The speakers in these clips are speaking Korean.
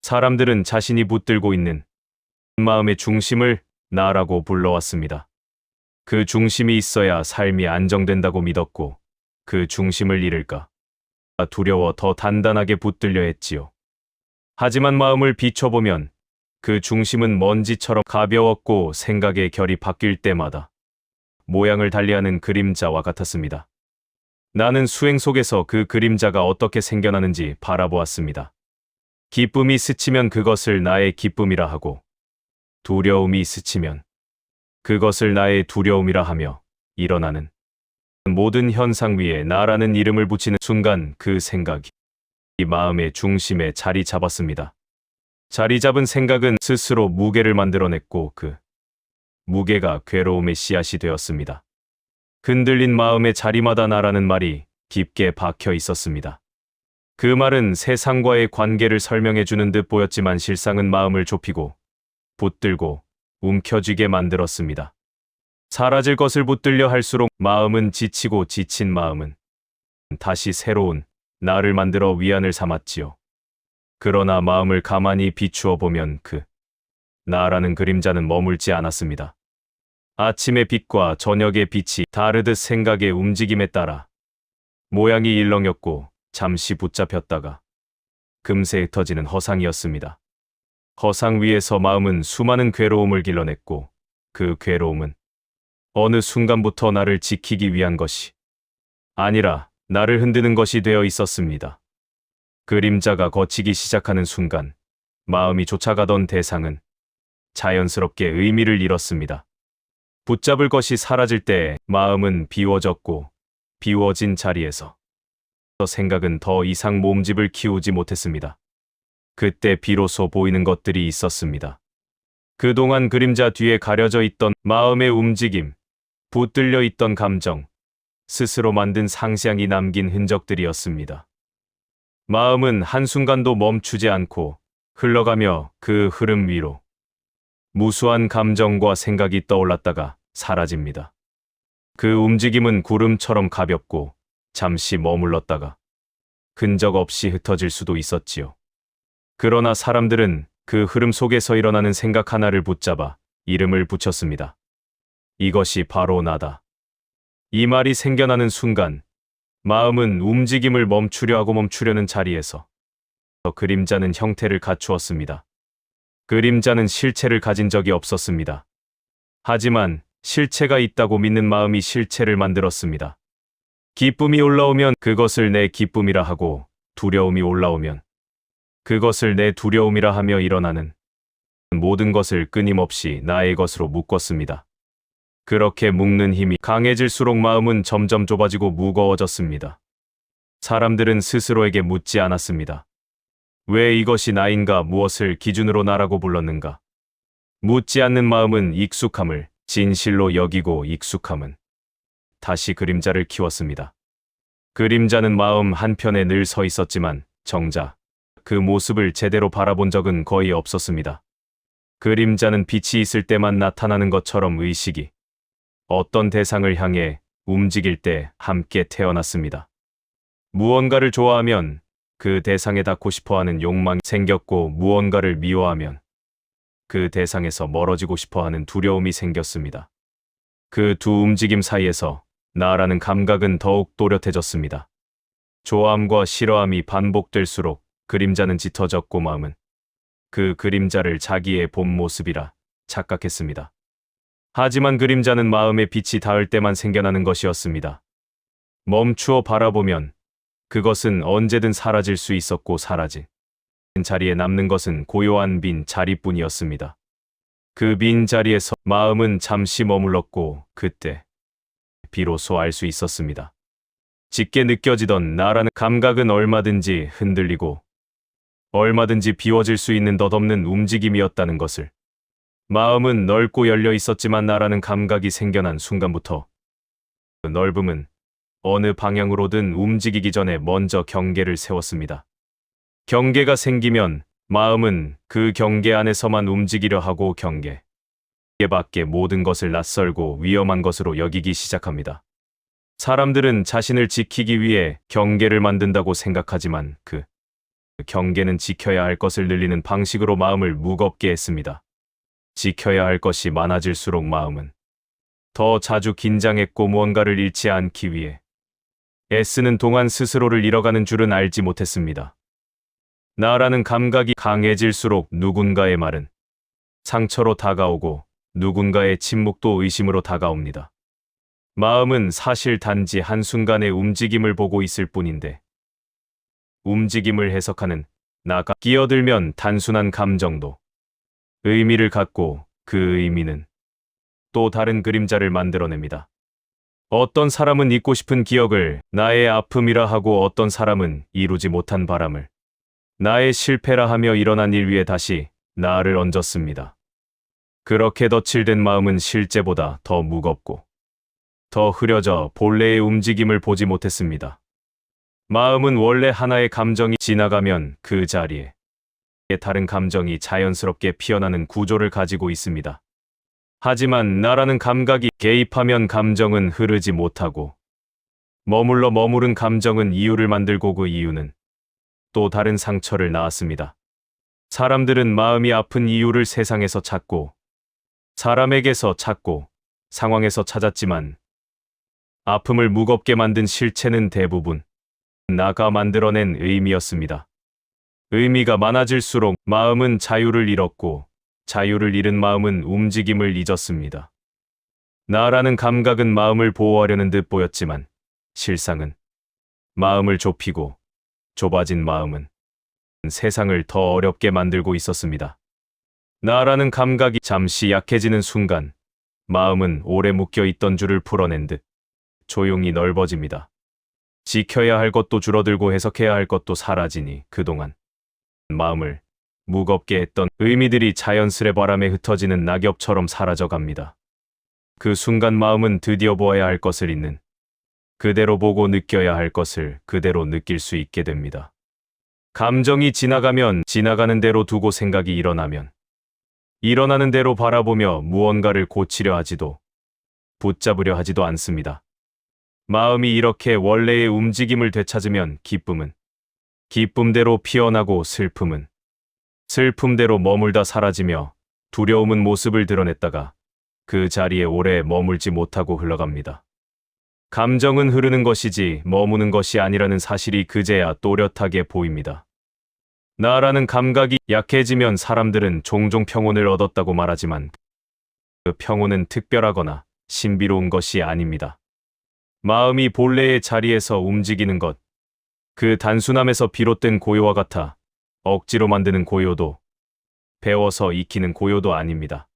사람들은 자신이 붙들고 있는 마음의 중심을 나라고 불러왔습니다. 그 중심이 있어야 삶이 안정된다고 믿었고 그 중심을 잃을까 두려워 더 단단하게 붙들려 했지요. 하지만 마음을 비춰보면 그 중심은 먼지처럼 가벼웠고 생각의 결이 바뀔 때마다 모양을 달리하는 그림자와 같았습니다. 나는 수행 속에서 그 그림자가 어떻게 생겨나는지 바라보았습니다. 기쁨이 스치면 그것을 나의 기쁨이라 하고 두려움이 스치면 그것을 나의 두려움이라 하며 일어나는 모든 현상 위에 나라는 이름을 붙이는 순간 그 생각이 이 마음의 중심에 자리 잡았습니다. 자리 잡은 생각은 스스로 무게를 만들어냈고 그 무게가 괴로움의 씨앗이 되었습니다. 흔들린 마음의 자리마다 나라는 말이 깊게 박혀 있었습니다. 그 말은 세상과의 관계를 설명해 주는 듯 보였지만 실상은 마음을 좁히고 붙들고 움켜쥐게 만들었습니다. 사라질 것을 붙들려 할수록 마음은 지치고 지친 마음은 다시 새로운 나를 만들어 위안을 삼았지요. 그러나 마음을 가만히 비추어 보면 그 나라는 그림자는 머물지 않았습니다. 아침의 빛과 저녁의 빛이 다르듯 생각의 움직임에 따라 모양이 일렁였고 잠시 붙잡혔다가 금세 흩어지는 허상이었습니다. 허상 위에서 마음은 수많은 괴로움을 길러냈고 그 괴로움은 어느 순간부터 나를 지키기 위한 것이 아니라 나를 흔드는 것이 되어 있었습니다. 그림자가 걷히기 시작하는 순간 마음이 쫓아가던 대상은 자연스럽게 의미를 잃었습니다. 붙잡을 것이 사라질 때 마음은 비워졌고 비워진 자리에서 생각은 더 이상 몸집을 키우지 못했습니다. 그때 비로소 보이는 것들이 있었습니다. 그동안 그림자 뒤에 가려져 있던 마음의 움직임, 붙들려 있던 감정, 스스로 만든 상상이 남긴 흔적들이었습니다. 마음은 한순간도 멈추지 않고 흘러가며 그 흐름 위로 무수한 감정과 생각이 떠올랐다가 사라집니다. 그 움직임은 구름처럼 가볍고 잠시 머물렀다가 흔적 없이 흩어질 수도 있었지요. 그러나 사람들은 그 흐름 속에서 일어나는 생각 하나를 붙잡아 이름을 붙였습니다. 이것이 바로 나다. 이 말이 생겨나는 순간 마음은 움직임을 멈추려 하고 멈추려는 자리에서 그림자는 형태를 갖추었습니다. 그림자는 실체를 가진 적이 없었습니다. 하지만 실체가 있다고 믿는 마음이 실체를 만들었습니다. 기쁨이 올라오면 그것을 내 기쁨이라 하고 두려움이 올라오면 그것을 내 두려움이라 하며 일어나는 모든 것을 끊임없이 나의 것으로 묶었습니다. 그렇게 묶는 힘이 강해질수록 마음은 점점 좁아지고 무거워졌습니다. 사람들은 스스로에게 묻지 않았습니다. 왜 이것이 나인가, 무엇을 기준으로 나라고 불렀는가? 묻지 않는 마음은 익숙함을 진실로 여기고 익숙함은 다시 그림자를 키웠습니다. 그림자는 마음 한편에 늘 서 있었지만 정작 그 모습을 제대로 바라본 적은 거의 없었습니다. 그림자는 빛이 있을 때만 나타나는 것처럼 의식이 어떤 대상을 향해 움직일 때 함께 태어났습니다. 무언가를 좋아하면 그 대상에 닿고 싶어하는 욕망이 생겼고 무언가를 미워하면 그 대상에서 멀어지고 싶어하는 두려움이 생겼습니다. 그 두 움직임 사이에서 나라는 감각은 더욱 또렷해졌습니다. 좋아함과 싫어함이 반복될수록 그림자는 짙어졌고 마음은 그 그림자를 자기의 본 모습이라 착각했습니다. 하지만 그림자는 마음의 빛이 닿을 때만 생겨나는 것이었습니다. 멈추어 바라보면 그것은 언제든 사라질 수 있었고 사라진 자리에 남는 것은 고요한 빈 자리뿐이었습니다. 그 빈 자리에서 마음은 잠시 머물렀고 그때 비로소 알 수 있었습니다. 짙게 느껴지던 나라는 감각은 얼마든지 흔들리고 얼마든지 비워질 수 있는 덧없는 움직임이었다는 것을. 마음은 넓고 열려 있었지만 나라는 감각이 생겨난 순간부터 그 넓음은 어느 방향으로든 움직이기 전에 먼저 경계를 세웠습니다. 경계가 생기면 마음은 그 경계 안에서만 움직이려 하고 경계 밖의 모든 것을 낯설고 위험한 것으로 여기기 시작합니다. 사람들은 자신을 지키기 위해 경계를 만든다고 생각하지만 그 경계는 지켜야 할 것을 늘리는 방식으로 마음을 무겁게 했습니다. 지켜야 할 것이 많아질수록 마음은 더 자주 긴장했고 무언가를 잃지 않기 위해 애쓰는 동안 스스로를 잃어가는 줄은 알지 못했습니다. 나라는 감각이 강해질수록 누군가의 말은 상처로 다가오고 누군가의 침묵도 의심으로 다가옵니다. 마음은 사실 단지 한순간의 움직임을 보고 있을 뿐인데 움직임을 해석하는 나가 끼어들면 단순한 감정도 의미를 갖고 그 의미는 또 다른 그림자를 만들어냅니다. 어떤 사람은 잊고 싶은 기억을 나의 아픔이라 하고 어떤 사람은 이루지 못한 바람을 나의 실패라 하며 일어난 일 위에 다시 나를 얹었습니다. 그렇게 덧칠된 마음은 실제보다 더 무겁고 더 흐려져 본래의 움직임을 보지 못했습니다. 마음은 원래 하나의 감정이 지나가면 그 자리에 다른 감정이 자연스럽게 피어나는 구조를 가지고 있습니다. 하지만 나라는 감각이 개입하면 감정은 흐르지 못하고 머무른 감정은 이유를 만들고 그 이유는 또 다른 상처를 낳았습니다. 사람들은 마음이 아픈 이유를 세상에서 찾고 사람에게서 찾고 상황에서 찾았지만 아픔을 무겁게 만든 실체는 대부분 나가 만들어낸 의미였습니다. 의미가 많아질수록 마음은 자유를 잃었고 자유를 잃은 마음은 움직임을 잊었습니다. 나라는 감각은 마음을 보호하려는 듯 보였지만 실상은 마음을 좁히고 좁아진 마음은 세상을 더 어렵게 만들고 있었습니다. 나라는 감각이 잠시 약해지는 순간 마음은 오래 묶여 있던 줄을 풀어낸 듯 조용히 넓어집니다. 지켜야 할 것도 줄어들고 해석해야 할 것도 사라지니 그동안 마음을 무겁게 했던 의미들이 자연스레 바람에 흩어지는 낙엽처럼 사라져갑니다. 그 순간 마음은 드디어 보아야 할 것을 잊는, 그대로 보고 느껴야 할 것을 그대로 느낄 수 있게 됩니다. 감정이 지나가면 지나가는 대로 두고 생각이 일어나면 일어나는 대로 바라보며 무언가를 고치려 하지도 붙잡으려 하지도 않습니다. 마음이 이렇게 원래의 움직임을 되찾으면 기쁨은 기쁨대로 피어나고 슬픔은 슬픔대로 머물다 사라지며 두려움은 모습을 드러냈다가 그 자리에 오래 머물지 못하고 흘러갑니다. 감정은 흐르는 것이지 머무는 것이 아니라는 사실이 그제야 또렷하게 보입니다. 나라는 감각이 약해지면 사람들은 종종 평온을 얻었다고 말하지만 그 평온은 특별하거나 신비로운 것이 아닙니다. 마음이 본래의 자리에서 움직이는 것, 그 단순함에서 비롯된 고요와 같아 억지로 만드는 고요도, 배워서 익히는 고요도 아닙니다.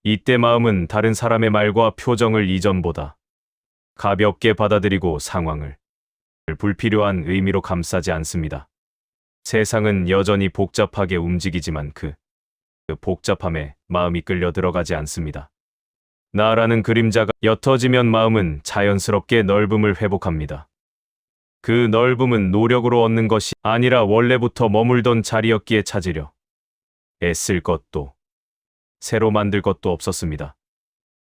이때 마음은 다른 사람의 말과 표정을 이전보다 가볍게 받아들이고 상황을 불필요한 의미로 감싸지 않습니다. 세상은 여전히 복잡하게 움직이지만 그 복잡함에 마음이 끌려 들어가지 않습니다. 나라는 그림자가 옅어지면 마음은 자연스럽게 넓음을 회복합니다. 그 넓음은 노력으로 얻는 것이 아니라 원래부터 머물던 자리였기에 찾으려 애쓸 것도 새로 만들 것도 없었습니다.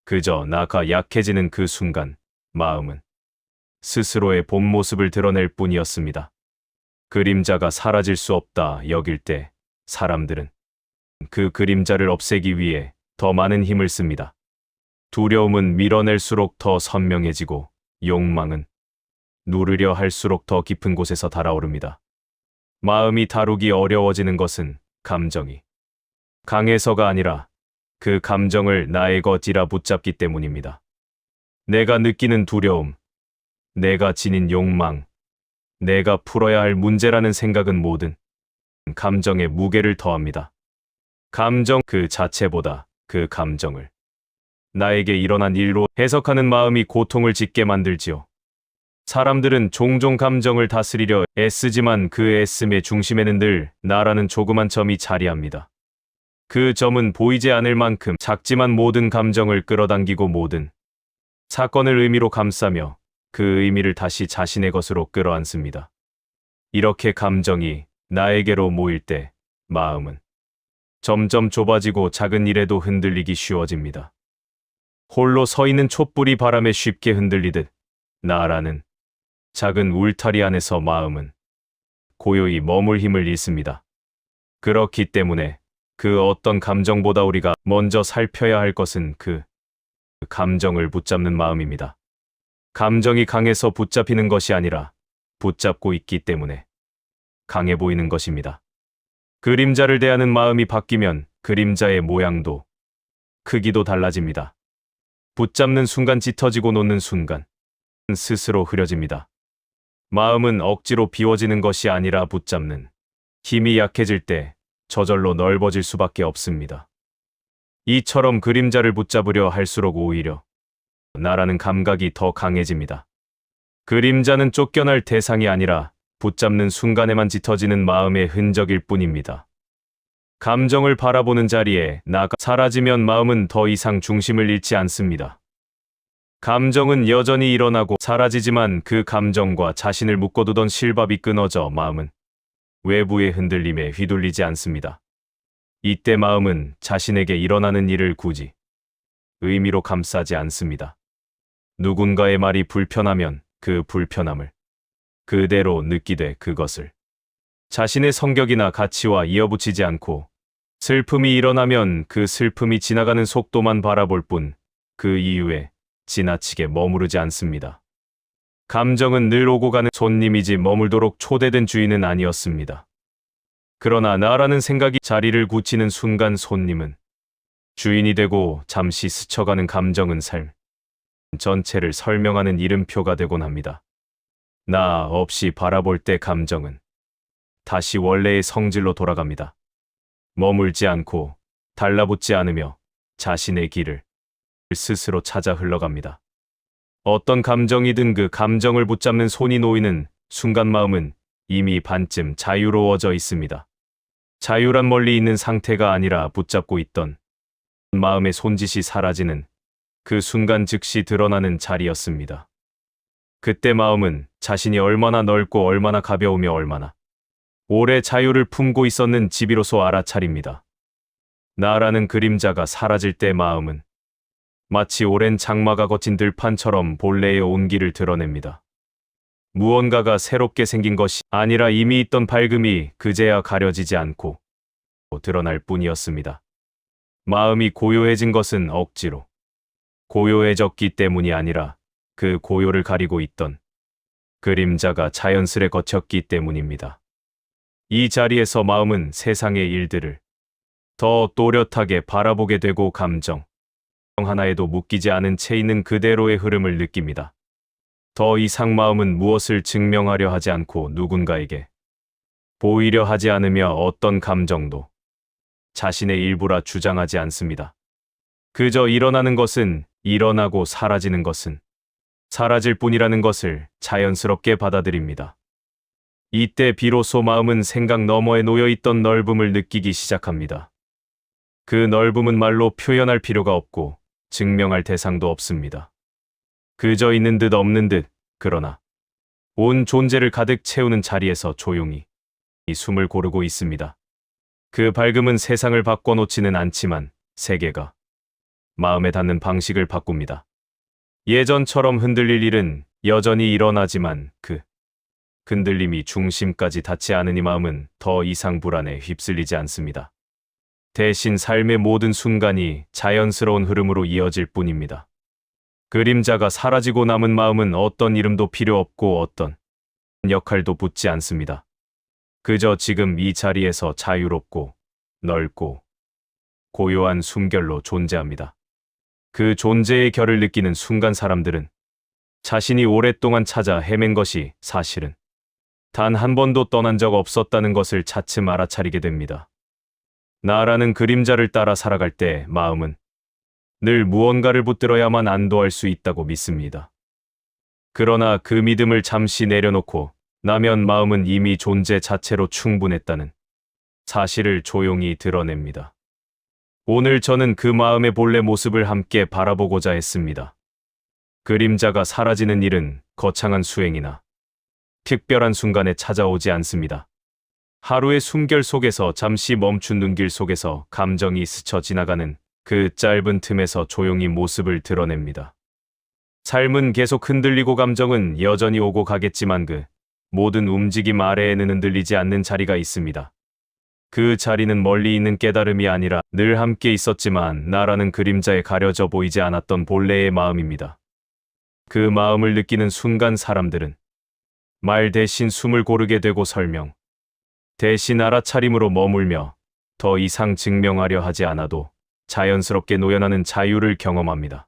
그저 나가 약해지는 그 순간 마음은 스스로의 본 모습을 드러낼 뿐이었습니다. 그림자가 사라질 수 없다 여길 때 사람들은 그 그림자를 없애기 위해 더 많은 힘을 씁니다. 두려움은 밀어낼수록 더 선명해지고 욕망은 누르려 할수록 더 깊은 곳에서 달아오릅니다. 마음이 다루기 어려워지는 것은 감정이 강해서가 아니라 그 감정을 나의 것이라 붙잡기 때문입니다. 내가 느끼는 두려움, 내가 지닌 욕망, 내가 풀어야 할 문제라는 생각은 모든 감정에 무게를 더합니다. 감정 그 자체보다 그 감정을 나에게 일어난 일로 해석하는 마음이 고통을 짓게 만들지요. 사람들은 종종 감정을 다스리려 애쓰지만 그 애씀의 중심에는 늘 나라는 조그만 점이 자리합니다. 그 점은 보이지 않을 만큼 작지만 모든 감정을 끌어당기고 모든 사건을 의미로 감싸며 그 의미를 다시 자신의 것으로 끌어안습니다. 이렇게 감정이 나에게로 모일 때 마음은 점점 좁아지고 작은 일에도 흔들리기 쉬워집니다. 홀로 서 있는 촛불이 바람에 쉽게 흔들리듯 나라는 작은 울타리 안에서 마음은 고요히 머물 힘을 잃습니다. 그렇기 때문에 그 어떤 감정보다 우리가 먼저 살펴야 할 것은 그 감정을 붙잡는 마음입니다. 감정이 강해서 붙잡히는 것이 아니라 붙잡고 있기 때문에 강해 보이는 것입니다. 그림자를 대하는 마음이 바뀌면 그림자의 모양도 크기도 달라집니다. 붙잡는 순간 짙어지고 놓는 순간 스스로 흐려집니다. 마음은 억지로 비워지는 것이 아니라 붙잡는 힘이 약해질 때 저절로 넓어질 수밖에 없습니다. 이처럼 그림자를 붙잡으려 할수록 오히려 나라는 감각이 더 강해집니다. 그림자는 쫓겨날 대상이 아니라 붙잡는 순간에만 짙어지는 마음의 흔적일 뿐입니다. 감정을 바라보는 자리에 나가 사라지면 마음은 더 이상 중심을 잃지 않습니다. 감정은 여전히 일어나고 사라지지만 그 감정과 자신을 묶어두던 실밥이 끊어져 마음은 외부의 흔들림에 휘둘리지 않습니다. 이때 마음은 자신에게 일어나는 일을 굳이 의미로 감싸지 않습니다. 누군가의 말이 불편하면 그 불편함을 그대로 느끼되 그것을 자신의 성격이나 가치와 이어붙이지 않고 슬픔이 일어나면 그 슬픔이 지나가는 속도만 바라볼 뿐 그 이후에 지나치게 머무르지 않습니다. 감정은 늘 오고 가는 손님이지 머물도록 초대된 주인은 아니었습니다. 그러나 나라는 생각이 자리를 굳히는 순간 손님은 주인이 되고 잠시 스쳐가는 감정은 삶 전체를 설명하는 이름표가 되곤 합니다. 나 없이 바라볼 때 감정은 다시 원래의 성질로 돌아갑니다. 머물지 않고 달라붙지 않으며 자신의 길을 스스로 찾아 흘러갑니다. 어떤 감정이든 그 감정을 붙잡는 손이 놓이는 순간 마음은 이미 반쯤 자유로워져 있습니다. 자유란 멀리 있는 상태가 아니라 붙잡고 있던 마음의 손짓이 사라지는 그 순간 즉시 드러나는 자리였습니다. 그때 마음은 자신이 얼마나 넓고 얼마나 가벼우며 얼마나 오래 자유를 품고 있었는지 비로소 알아차립니다. 나라는 그림자가 사라질 때 마음은 마치 오랜 장마가 거친 들판처럼 본래의 온기를 드러냅니다. 무언가가 새롭게 생긴 것이 아니라 이미 있던 밝음이 그제야 가려지지 않고 드러날 뿐이었습니다. 마음이 고요해진 것은 억지로 고요해졌기 때문이 아니라 그 고요를 가리고 있던 그림자가 자연스레 거쳤기 때문입니다. 이 자리에서 마음은 세상의 일들을 더 또렷하게 바라보게 되고 감정 하나에도 묶이지 않은 채 있는 그대로의 흐름을 느낍니다. 더 이상 마음은 무엇을 증명하려 하지 않고 누군가에게 보이려 하지 않으며 어떤 감정도 자신의 일부라 주장하지 않습니다. 그저 일어나는 것은 일어나고 사라지는 것은 사라질 뿐이라는 것을 자연스럽게 받아들입니다. 이때 비로소 마음은 생각 너머에 놓여있던 넓음을 느끼기 시작합니다. 그 넓음은 말로 표현할 필요가 없고 증명할 대상도 없습니다. 그저 있는 듯 없는 듯 그러나 온 존재를 가득 채우는 자리에서 조용히 이 숨을 고르고 있습니다. 그 밝음은 세상을 바꿔놓지는 않지만 세계가 마음에 닿는 방식을 바꿉니다. 예전처럼 흔들릴 일은 여전히 일어나지만 그 흔들림이 중심까지 닿지 않으니 마음은 더 이상 불안에 휩쓸리지 않습니다. 대신 삶의 모든 순간이 자연스러운 흐름으로 이어질 뿐입니다. 그림자가 사라지고 남은 마음은 어떤 이름도 필요 없고 어떤 역할도 붙지 않습니다. 그저 지금 이 자리에서 자유롭고 넓고 고요한 숨결로 존재합니다. 그 존재의 결을 느끼는 순간 사람들은 자신이 오랫동안 찾아 헤맨 것이 사실은 단 한 번도 떠난 적 없었다는 것을 차츰 알아차리게 됩니다. 나라는 그림자를 따라 살아갈 때 마음은 늘 무언가를 붙들어야만 안도할 수 있다고 믿습니다. 그러나 그 믿음을 잠시 내려놓고 나면 마음은 이미 존재 자체로 충분했다는 사실을 조용히 드러냅니다. 오늘 저는 그 마음의 본래 모습을 함께 바라보고자 했습니다. 그림자가 사라지는 일은 거창한 수행이나 특별한 순간에 찾아오지 않습니다. 하루의 숨결 속에서 잠시 멈춘 눈길 속에서 감정이 스쳐 지나가는 그 짧은 틈에서 조용히 모습을 드러냅니다. 삶은 계속 흔들리고 감정은 여전히 오고 가겠지만 그 모든 움직임 아래에는 흔들리지 않는 자리가 있습니다. 그 자리는 멀리 있는 깨달음이 아니라 늘 함께 있었지만 나라는 그림자에 가려져 보이지 않았던 본래의 마음입니다. 그 마음을 느끼는 순간 사람들은 말 대신 숨을 고르게 되고 설명 대신 알아차림으로 머물며 더 이상 증명하려 하지 않아도 자연스럽게 노연하는 자유를 경험합니다.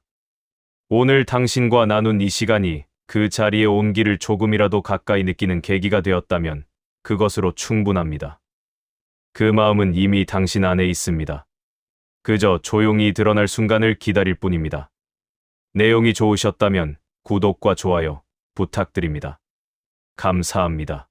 오늘 당신과 나눈 이 시간이 그 자리에 온기를 조금이라도 가까이 느끼는 계기가 되었다면 그것으로 충분합니다. 그 마음은 이미 당신 안에 있습니다. 그저 조용히 드러날 순간을 기다릴 뿐입니다. 내용이 좋으셨다면 구독과 좋아요 부탁드립니다. 감사합니다.